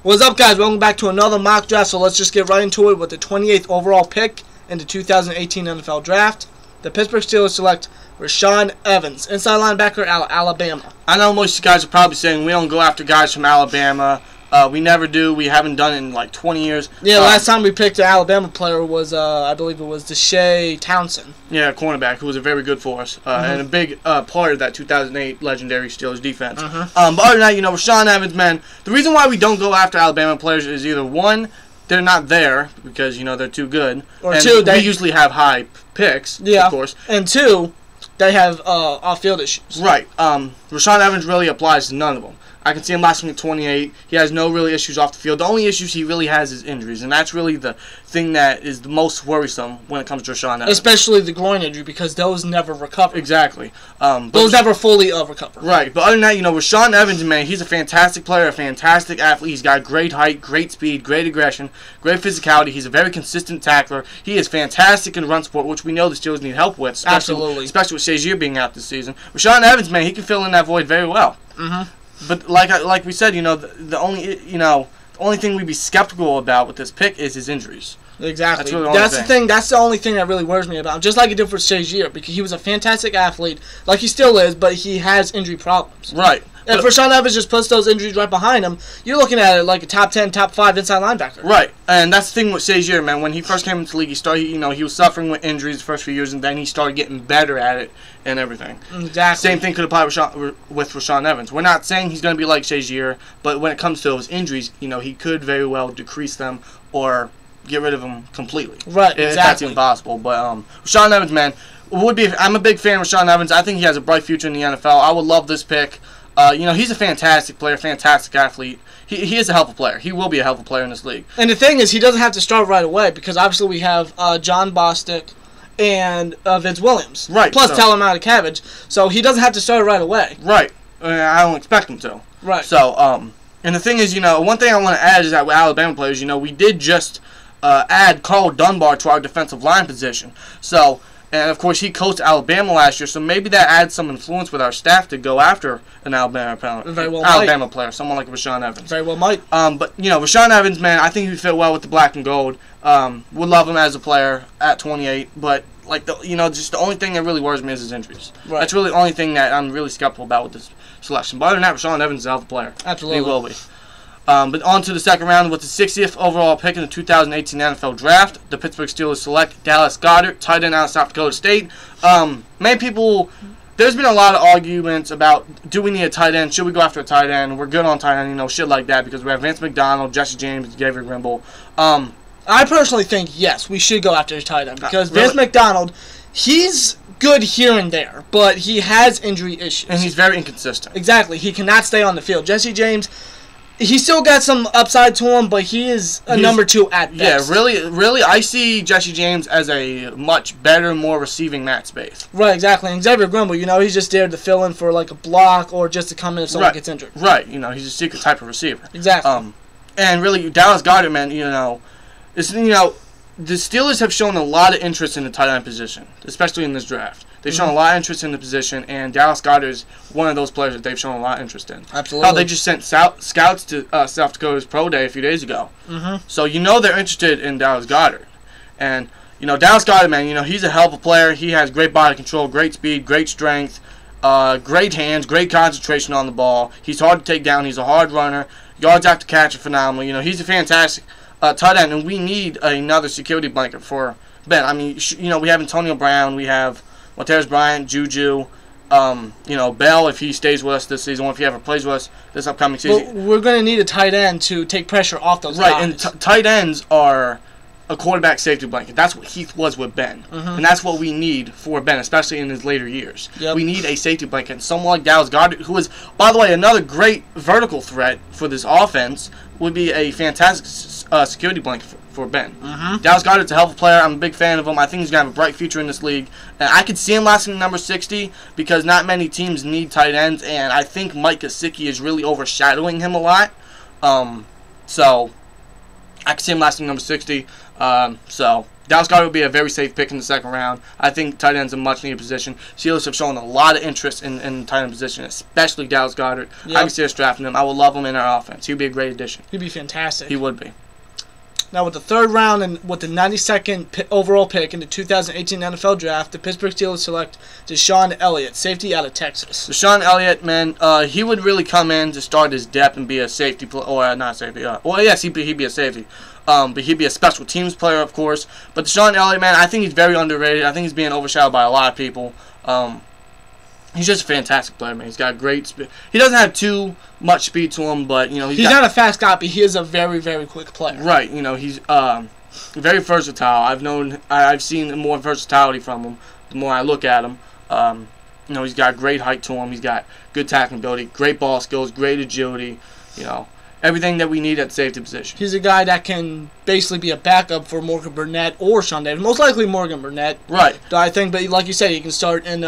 What's up, guys? Welcome back to another mock draft. So let's just get right into it with the 28th overall pick in the 2018 NFL Draft. The Pittsburgh Steelers select Rashaan Evans, inside linebacker out of Alabama. I know most of you guys are probably saying we don't go after guys from Alabama. We never do. We haven't done it in like 20 years. Yeah, last time we picked an Alabama player was, I believe it was Deshae Townsend. Yeah, cornerback, who was a very good for us. And a big part of that 2008 legendary Steelers defense. But other than that, Rashaan Evans, man, the reason why we don't go after Alabama players is either one, they're not there because, they're too good. Or and two, we usually have high picks, yeah, of course. And two, they have off-field issues. Right. Rashaan Evans really applies to none of them. I can see him lasting at 28. He has no really issues off the field. The only issues he really has is injuries, and that's really the thing that is the most worrisome when it comes to Rashaan Evans. Especially the groin injury, because those never recover. Exactly. Those never fully recover. Right. But other than that, Rashaan Evans, man, he's a fantastic player, a fantastic athlete. He's got great height, great speed, great aggression, great physicality. He's a very consistent tackler. He is fantastic in run support, which we know the Steelers need help with. Especially with Shazier being out this season. Rashaan Evans, man, he can fill in that void very well. But like we said, the only thing we'd be skeptical about with this pick is his injuries. Exactly. That's really the thing. That's the only thing that really worries me about him. Just like it did for Shazier, because he was a fantastic athlete, like he still is, but he has injury problems. Right. If Rashaan Evans just puts those injuries right behind him, you're looking at it like a top 10, top 5 inside linebacker. Right, and that's the thing with Shazier, man. When he first came into the league, he started, he was suffering with injuries the first few years, and then he started getting better at it and everything. Exactly. Same thing could apply with Rashaan Evans. We're not saying he's going to be like Shazier, but when it comes to those injuries, he could very well decrease them or get rid of them completely. Right, if that's even possible. But Rashaan Evans, man, I'm a big fan of Rashaan Evans. I think he has a bright future in the NFL. I would love this pick. He's a fantastic player, fantastic athlete. He is a helpful player. He will be a helpful player in this league. And the thing is, he doesn't have to start right away because obviously we have John Bostic and Vince Williams. Right. Plus Tellermount Cabbage. So he doesn't have to start right away. Right. I don't expect him to. Right. So, and the thing is, one thing I want to add is that with Alabama players, we did just add Carl Dunbar to our defensive line position. So, and of course, he coached Alabama last year, so maybe that adds some influence with our staff to go after an Alabama player, someone like Rashaan Evans. Very well might. But Rashaan Evans, man, I think he would fit well with the black and gold. Would love him as a player at 28, but just the only thing that really worries me is his injuries. Right. That's really the only thing that I'm really skeptical about with this selection. But other than that, Rashaan Evans is a hell of a player. Absolutely, he will be. But on to the second round with the 60th overall pick in the 2018 NFL Draft. The Pittsburgh Steelers select Dallas Goedert, tight end out of South Dakota State. Many people, there's been a lot of arguments about, do we need a tight end? Should we go after a tight end? We're good on tight end, shit like that, because we have Vance McDonald, Jesse James, David Grimble. I personally think, yes, we should go after a tight end, because Vance McDonald, he's good here and there, but he has injury issues. And he's very inconsistent. Exactly. He cannot stay on the field. Jesse James, he's still got some upside to him, but he's number 2 at best. Yeah, really, I see Jesse James as a much better, more receiving Matt Spaeth. Right, exactly. And Xavier Grimble, he's just there to fill in for like a block or just to come in if someone gets injured. Right, he's a secret type of receiver. Exactly. And really, Dallas Goedert, man, the Steelers have shown a lot of interest in the tight end position, especially in this draft. They've shown a lot of interest in the position, and Dallas Goedert is one of those players that they've shown a lot of interest in. Absolutely. They just sent scouts to South Dakota's Pro Day a few days ago. So they're interested in Dallas Goedert. And, Dallas Goedert, man, he's a hell of a player. He has great body control, great speed, great strength, great hands, great concentration on the ball. He's hard to take down. He's a hard runner. Yards after catch are phenomenal. He's a fantastic tight end, and we need another security blanket for Ben. I mean, we have Antonio Brown, we have Montez Bryant, Juju, Bell if he stays with us this season, or if he ever plays with us this upcoming season. Well, we're going to need a tight end to take pressure off those guys. Right, and tight ends are a quarterback safety blanket. That's what Heath was with Ben. And that's what we need for Ben, especially in his later years. Yep. We need a safety blanket. And someone like Dallas Goedert, who is, by the way, another great vertical threat for this offense, would be a fantastic security blanket for Ben. Dallas Goedert's a hell of a player. I'm a big fan of him. I think he's going to have a bright future in this league. And I could see him lasting number 60 because not many teams need tight ends, and I think Mike Gesicki is really overshadowing him a lot. So I could see him lasting number 60. So Dallas Goedert would be a very safe pick in the second round. I think tight end's a much needed position. Steelers have shown a lot of interest in tight end position, especially Dallas Goedert. Yep. I can see us drafting him. I would love him in our offense. He would be a great addition. He'd be fantastic. He would be. Now, with the third round and with the 92nd overall pick in the 2018 NFL Draft, the Pittsburgh Steelers select DeShon Elliott, safety out of Texas. DeShon Elliott, man, he would really come in to start his depth and be a safety or not safety. Well, yes, he'd be a safety. But he'd be a special teams player, of course. But DeShon Elliott, man, I think he's very underrated. I think he's being overshadowed by a lot of people. He's just a fantastic player, man. He's got great speed. He doesn't have too much speed to him, but, you know, he's not a fast guy, but he is a very, very quick player. Right. You know, he's very versatile. I've seen more versatility from him the more I look at him. You know, he's got great height to him. He's got good tackling ability, great ball skills, great agility. You know, everything that we need at the safety position. He's a guy that can basically be a backup for Morgan Burnett or Sean Davis. Most likely Morgan Burnett. Right. I think, but like you said, he can start in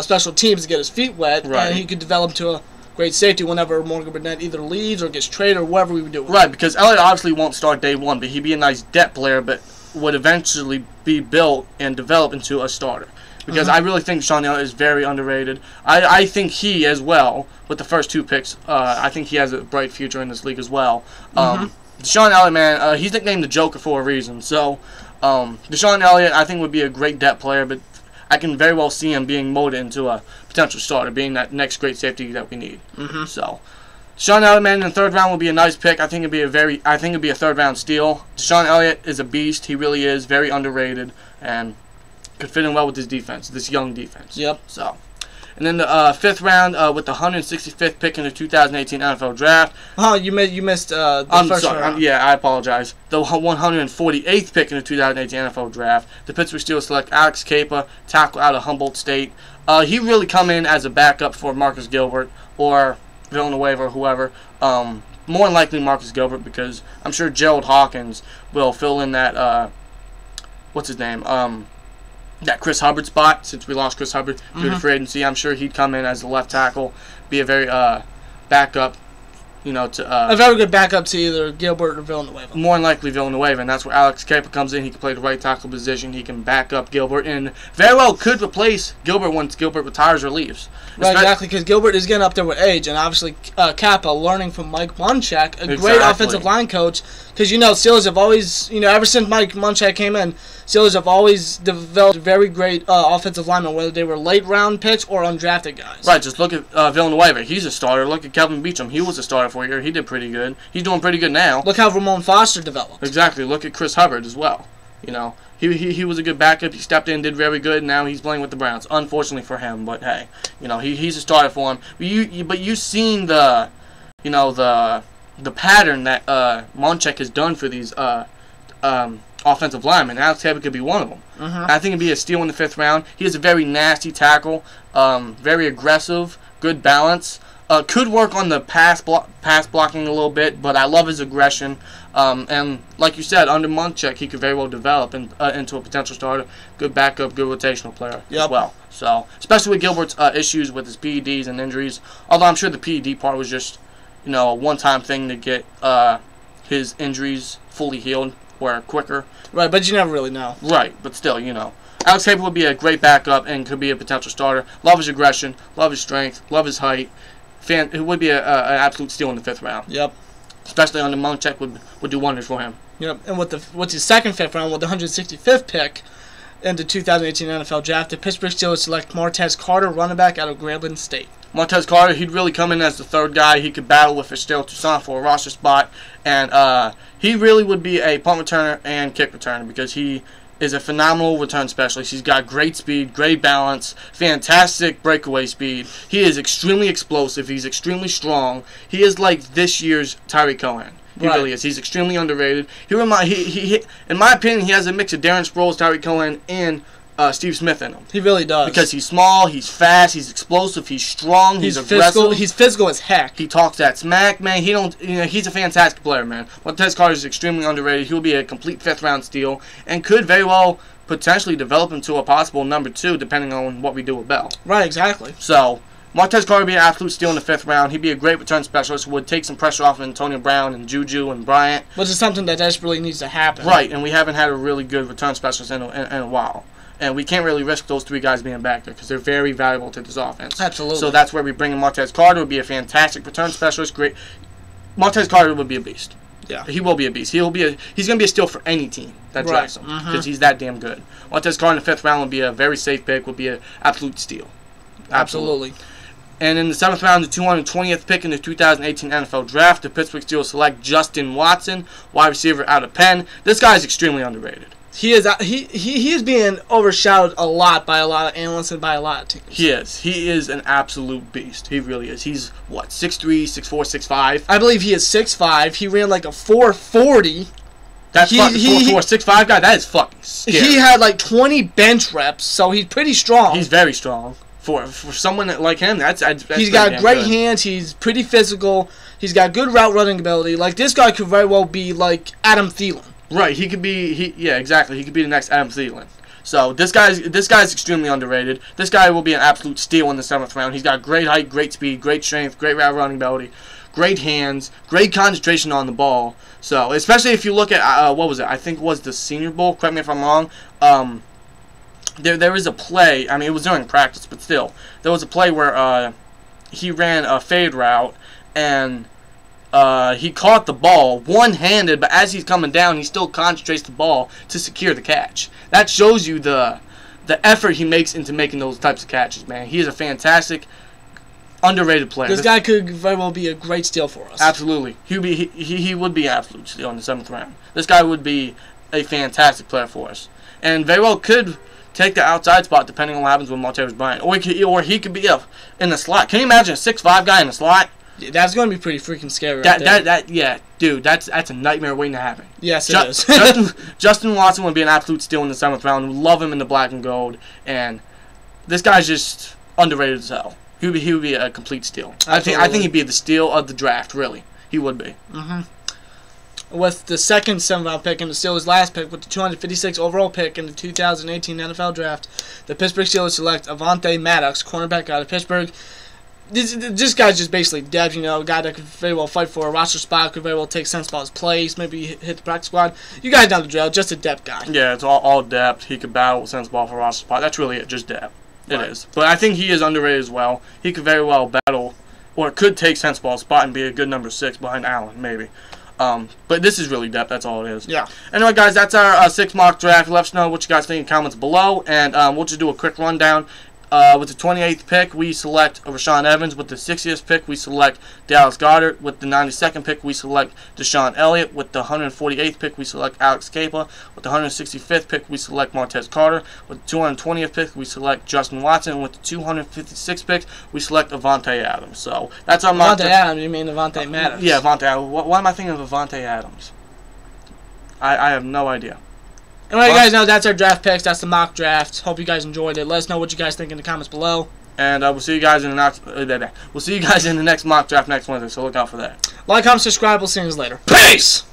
special teams to get his feet wet, right. And he could develop to a great safety whenever Morgan Burnett either leaves or gets traded or whatever we would do. Right, because Elliott obviously won't start day one, but he'd be a nice depth player, but would eventually be built and develop into a starter. Because I really think Sean Elliott is very underrated. I think he, as well, with the first two picks, I think he has a bright future in this league as well. Sean Elliott, man, he's nicknamed the Joker for a reason. So, DeShon Elliott, I think, would be a great depth player, but I can very well see him being molded into a potential starter, being that next great safety that we need. So, DeShon Elliott, man, in the third round would be a nice pick. I think it'd be a third round steal. DeShon Elliott is a beast. He really is very underrated and could fit in well with this defense, this young defense. Yep. So, and then the fifth round with the 165th pick in the 2018 NFL Draft. Oh, you missed the first round. Yeah, I apologize. The 148th pick in the 2018 NFL Draft. The Pittsburgh Steelers select Alex Capa, tackle out of Humboldt State. He really come in as a backup for Marcus Gilbert or Villanueva or whoever. More than likely Marcus Gilbert, because I'm sure Gerald Hawkins will fill in that. What's his name? That Chris Hubbard spot, since we lost Chris Hubbard due to free agency. I'm sure he'd come in as a left tackle, be a very backup, you know, to a very good backup to either Gilbert or Villanueva. More than likely Villanueva, and that's where Alex Capa comes in. He can play the right tackle position. He can back up Gilbert, and very well could replace Gilbert once Gilbert retires or leaves. Right, exactly, because Gilbert is getting up there with age, and obviously Capa learning from Mike Munchak, a great offensive line coach. Because, you know, Steelers have always, you know, ever since Mike Munchak came in, Steelers have always developed very great offensive linemen, whether they were late-round picks or undrafted guys. Right, just look at Villanueva. He's a starter. Look at Kelvin Beachum. He was a starter for a year. He did pretty good. He's doing pretty good now. Look how Ramon Foster developed. Exactly. Look at Chris Hubbard as well. You know, he was a good backup. He stepped in, did very good, and now he's playing with the Browns. Unfortunately for him, but hey, you know, he's a starter for him. But you've seen the pattern that Munchak has done for these offensive linemen. Alex Capa could be one of them. I think it'd be a steal in the fifth round. He has a very nasty tackle, very aggressive, good balance. Could work on the pass blocking a little bit, but I love his aggression. And like you said, under Munchak, he could very well develop into a potential starter. Good backup, good rotational player as well. So, especially with Gilbert's issues with his PEDs and injuries. Although I'm sure the PED part was just, you know, a one-time thing to get his injuries fully healed or quicker. Right, but you never really know. Right, but still, you know. Alex Capa would be a great backup and could be a potential starter. Love his aggression, love his strength, love his height. It would be an absolute steal in the fifth round. Yep. Especially under Munchak would do wonders for him. Yep. And what's his second fifth round with the 165th pick in the 2018 NFL Draft, the Pittsburgh Steelers select Martez Carter, running back out of Grambling State. Martez Carter, he'd really come in as the third guy. He could battle with Fitzgerald Toussaint for a roster spot, and he really would be a punt returner and kick returner because he is a phenomenal return specialist. He's got great speed, great balance, fantastic breakaway speed. He is extremely explosive. He's extremely strong. He is like this year's Tyreek Cohen. He really is. He's extremely underrated. In my opinion, he has a mix of Darren Sproles, Tyreek Cohen, and Steve Smith in him. He really does. Because he's small, he's fast, he's explosive, he's strong, he's aggressive. He's physical as heck. He talks that smack, man. He's a fantastic player, man. Martez Carter is extremely underrated. He'll be a complete fifth-round steal and could very well potentially develop into a possible number 2, depending on what we do with Bell. Right, exactly. So, Martez Carter would be an absolute steal in the 5th round. He'd be a great return specialist. Would take some pressure off of Antonio Brown and Juju and Bryant. Which is something that desperately needs to happen. Right, and we haven't had a really good return specialist in a while. And we can't really risk those 3 guys being back there because they're very valuable to this offense. Absolutely. So that's where we bring in Martez Carter. Would be a fantastic return specialist. Great. Martez Carter would be a beast. Yeah. He will be a beast. He's going to be a steal for any team that drafts him because he's that damn good. Martez Carter in the 5th round would be a very safe pick. Would be an absolute steal. Absolutely. And in the 7th round, the 220th pick in the 2018 NFL Draft, the Pittsburgh Steelers select Justin Watson, wide receiver out of Penn. This guy is extremely underrated. He is being overshadowed a lot by a lot of analysts and by a lot of teams. He is. He is an absolute beast. He really is. He's, what, 6'3", 6'4", 6'5"? I believe he is 6'5". He ran like a 4.40. That's fucking 4'4", 6'5" guy? That is fucking scary. He had like 20 bench reps, so he's pretty strong. He's very strong. For someone like him, that's he's got great hands. He's pretty physical. He's got good route running ability. Like, this guy could very well be like Adam Thielen. Right, he could be. Yeah, exactly. He could be the next Adam Thielen. So this guy's extremely underrated. This guy will be an absolute steal in the 7th round. He's got great height, great speed, great strength, great route running ability, great hands, great concentration on the ball. So especially if you look at what was it? I think it was the Senior Bowl. Correct me if I'm wrong. There was a play. I mean, it was during practice, but still, there was a play where he ran a fade route and. He caught the ball one-handed, but as he's coming down, he still concentrates the ball to secure the catch. That shows you the effort he makes into making those types of catches, man. He is a fantastic, underrated player. This guy could very well be a great steal for us. Absolutely. He would be an absolute steal in the 7th round. This guy would be a fantastic player for us. And very well could take the outside spot depending on what happens with Martavis Bryant. Or he could be in the slot. Can you imagine a 6'5" guy in the slot? That's going to be pretty freaking scary right there. Yeah, dude, that's a nightmare waiting to happen. Yes, it is. Justin Watson would be an absolute steal in the 7th round. We love him in the black and gold, and this guy's just underrated as hell. He would be a complete steal. I think he'd be the steal of the draft, really. He would be. With the second 7th round pick and the Steelers' last pick, with the 256 overall pick in the 2018 NFL Draft, the Pittsburgh Steelers select Avonte Maddox, cornerback out of Pittsburgh. This guy's just basically depth, a guy that could very well fight for a roster spot, could very well take Senseball's place, maybe hit the practice squad. You guys know the drill, just a depth guy. Yeah, it's all depth. He could battle with Senseball for a roster spot. That's really it, just depth. It is. But I think he is underrated as well. He could very well battle, or could take Senseball's spot and be a good number 6 behind Allen, maybe. But this is really depth. That's all it is. Yeah. Anyway, guys, that's our 6 mock draft. Let us know what you guys think in the comments below, and we'll just do a quick rundown. With the 28th pick, we select Rashaan Evans. With the 60th pick, we select Dallas Goedert. With the 92nd pick, we select Deshaun Elliott. With the 148th pick, we select Alex Capa. With the 165th pick, we select Martez Carter. With the 220th pick, we select Justin Watson. And with the 256th pick, we select Avonte Adams. So that's our mock draft. Avonte Adams? You mean Avonte Maddox? Yeah, Avonte Adams. Why am I thinking of Avonte Adams? I have no idea. Anyway, you guys know that's our draft picks. That's the mock draft. Hope you guys enjoyed it. Let us know what you guys think in the comments below. And we'll see you guys in the next mock draft next Wednesday. So look out for that. Like, comment, subscribe. We'll see you guys later. Peace.